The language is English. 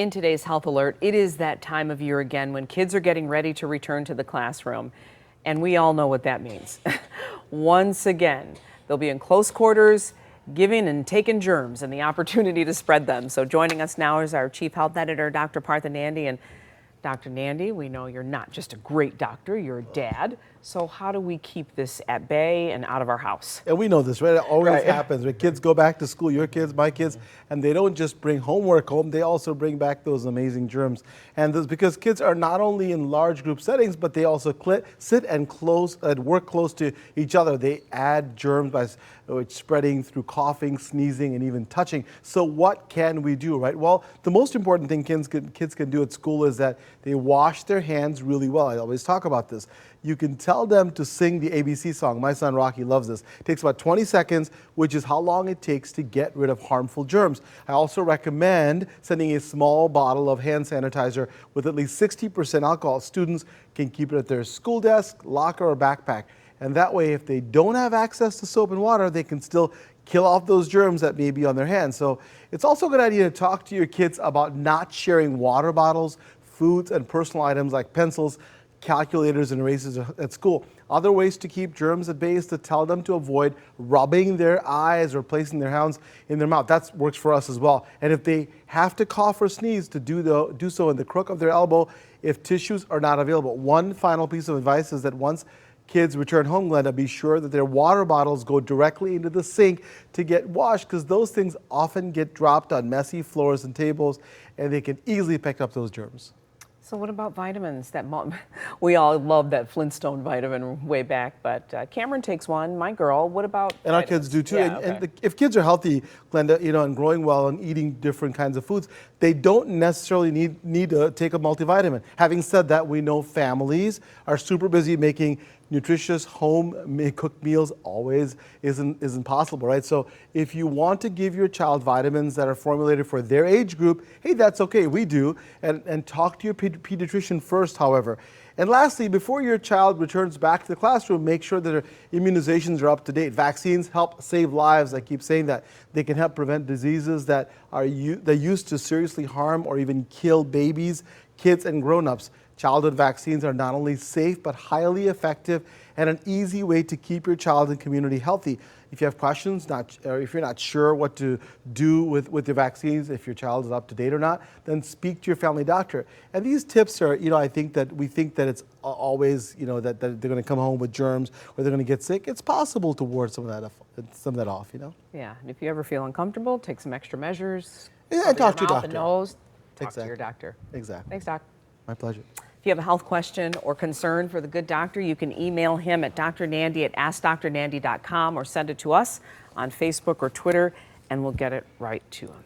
In today's Health Alert, it is that time of year again when kids are getting ready to return to the classroom. And we all know what that means. Once again, they'll be in close quarters, giving and taking germs and the opportunity to spread them. So joining us now is our Chief Health Editor, Dr. Partha Nandi. And Dr. Nandi, we know you're not just a great doctor, you're a dad. So how do we keep this at bay and out of our house? And we know this, right? It always happens. When kids go back to school, your kids, my kids, and they don't just bring homework home, they also bring back those amazing germs. And this because kids are not only in large group settings, but they also sit and work close to each other. They add germs by spreading through coughing, sneezing, and even touching. So what can we do, right? Well, the most important thing kids can do at school is that they wash their hands really well. I always talk about this. You can tell them to sing the ABC song. My son Rocky loves this. It takes about 20 seconds, which is how long it takes to get rid of harmful germs. I also recommend sending a small bottle of hand sanitizer with at least 60% alcohol. Students can keep it at their school desk, locker, or backpack. And that way, if they don't have access to soap and water, they can still kill off those germs that may be on their hands. So it's also a good idea to talk to your kids about not sharing water bottles, foods, and personal items like pencils, calculators, and erasers at school. Other ways to keep germs at bay is to tell them to avoid rubbing their eyes or placing their hands in their mouth. That works for us as well. And if they have to cough or sneeze, to do so in the crook of their elbow if tissues are not available. One final piece of advice is that once kids return home, Glenda, be sure that their water bottles go directly into the sink to get washed, because those things often get dropped on messy floors and tables, and they can easily pick up those germs. So what about vitamins? We all love that Flintstone vitamin way back, but Cameron takes one, my girl. What about And our kids do too. And if kids are healthy, Glenda, and growing well and eating different kinds of foods, they don't necessarily need to take a multivitamin. Having said that, we know families are super busy making nutritious home-cooked meals. Always isn't possible, right? So if you want to give your child vitamins that are formulated for their age group, hey, that's okay, we do. And talk to your pediatrician first, however. And lastly, before your child returns back to the classroom, make sure that their immunizations are up to date. Vaccines help save lives. I keep saying that. They can help prevent diseases that used to seriously harm or even kill babies, kids, and grown-ups. Childhood vaccines are not only safe, but highly effective and an easy way to keep your child and community healthy. If you have questions, or if you're not sure what to do with your vaccines, if your child is up to date or not, then speak to your family doctor. And these tips are, we think that it's always, that they're going to come home with germs or they're going to get sick. It's possible to ward some of that off, Yeah, and if you ever feel uncomfortable, take some extra measures. Yeah, and talk to your doctor. And nose, talk to your doctor. Exactly. Thanks, Doc. My pleasure. If you have a health question or concern for the good doctor, you can email him at drnandi@askdrnandi.com or send it to us on Facebook or Twitter, and we'll get it right to him.